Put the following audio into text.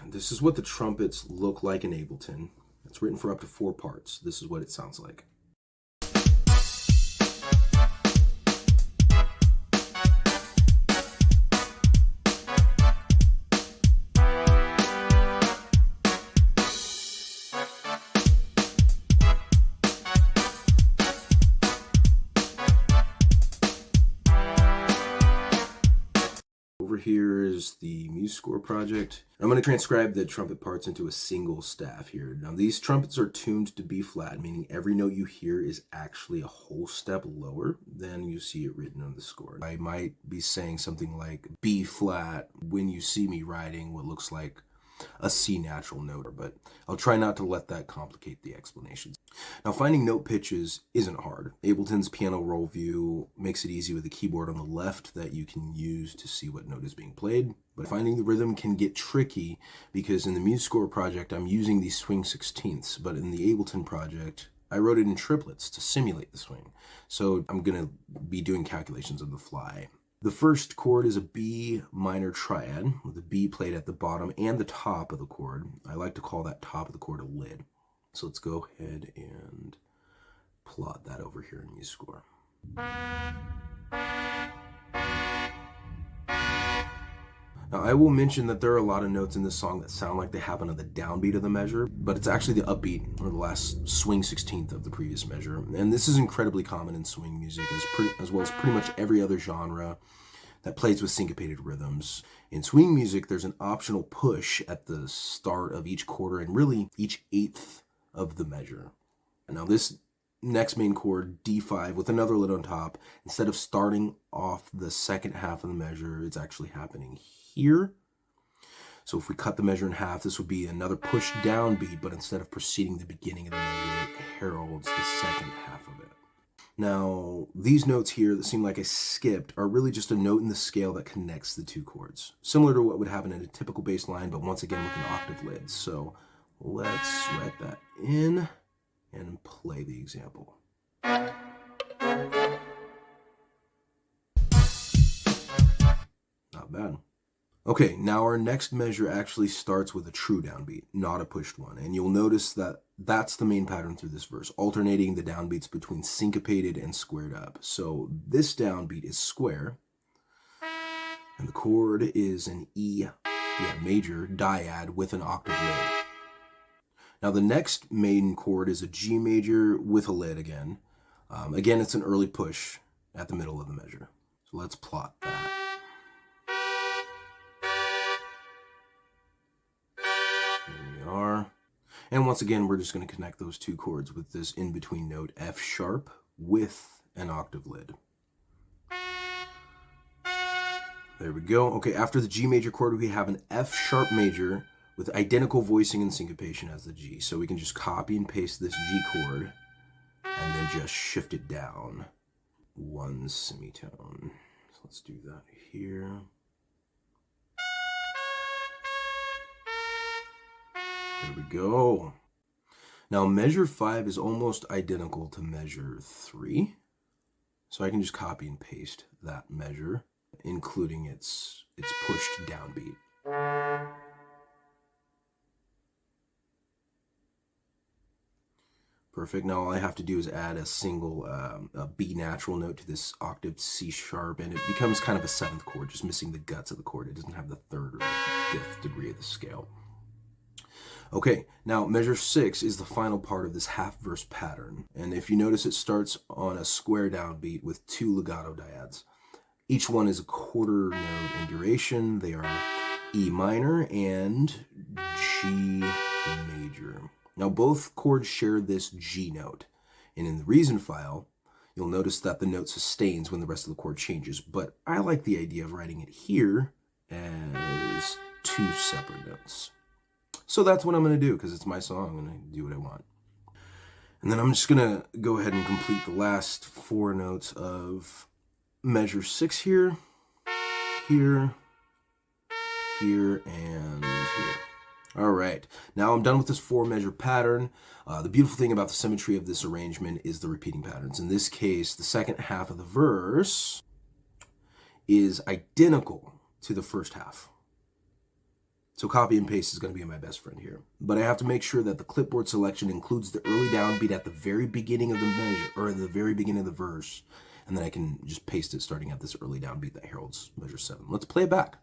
This is what the trumpets look like in Ableton. It's written for up to 4 parts. This is what it sounds like. Over here is the MuseScore project. I'm going to transcribe the trumpet parts into a single staff here. Now these trumpets are tuned to B flat, meaning every note you hear is actually a whole step lower than you see it written on the score. I might be saying something like B flat when you see me writing what looks like a C natural note, but I'll try not to let that complicate the explanations. Now finding note pitches isn't hard. Ableton's piano roll view makes it easy with the keyboard on the left that you can use to see what note is being played, but finding the rhythm can get tricky because in the MuseScore project I'm using these swing 16ths, but in the Ableton project I wrote it in triplets to simulate the swing, so I'm gonna be doing calculations on the fly. The first chord is a B minor triad with a B played at the bottom and the top of the chord. I like to call that top of the chord a lid. So let's go ahead and plot that over here in MuseScore. Now I will mention that there are a lot of notes in this song that sound like they happen on the downbeat of the measure, but it's actually the upbeat or the last swing 16th of the previous measure. And this is incredibly common in swing music as well as pretty much every other genre that plays with syncopated rhythms. In swing music, there's an optional push at the start of each quarter and really each eighth of the measure. Now this next main chord, D5, with another lid on top, instead of starting off the second half of the measure, it's actually happening here. So if we cut the measure in half, this would be another push down beat, but instead of preceding the beginning of the measure, it heralds the second half of it. Now, these notes here that seem like I skipped are really just a note in the scale that connects the two chords, similar to what would happen in a typical bass line, but once again with an octave lid. So let's write that in and play the example. Not bad. Okay, now our next measure actually starts with a true downbeat, not a pushed one. And you'll notice that that's the main pattern through this verse, alternating the downbeats between syncopated and squared up. So this downbeat is square, and the chord is an E major dyad with an octave lid. Now the next main chord is a G major with a lid again. Again, it's an early push at the middle of the measure. So let's plot that. And once again, we're just going to connect those two chords with this in-between note F sharp with an octave lid. There we go. Okay, after the G major chord, we have an F sharp major with identical voicing and syncopation as the G. So we can just copy and paste this G chord and then just shift it down one semitone. So let's do that here. There we go. Now measure 5 is almost identical to measure 3. So I can just copy and paste that measure, including its pushed downbeat. Perfect. Now all I have to do is add a single a B natural note to this octave C sharp, and it becomes kind of a 7th chord, just missing the guts of the chord. It doesn't have the 3rd or 5th degree of the scale. Okay, now measure 6 is the final part of this half verse pattern. And if you notice, it starts on a square downbeat with 2 legato dyads. Each one is a quarter note in duration. They are E minor and G major. Now both chords share this G note. And in the reason file, you'll notice that the note sustains when the rest of the chord changes. But I like the idea of writing it here as 2 separate notes. So that's what I'm going to do because it's my song and I do what I want. And then I'm just going to go ahead and complete the last 4 notes of measure 6 here, here, here, and here. All right, now I'm done with this 4 measure pattern. The beautiful thing about the symmetry of this arrangement is the repeating patterns. In this case, the second half of the verse is identical to the first half. So copy and paste is going to be my best friend here. But I have to make sure that the clipboard selection includes the early downbeat at the very beginning of the measure, or the very beginning of the verse. And then I can just paste it starting at this early downbeat that heralds measure 7. Let's play it back.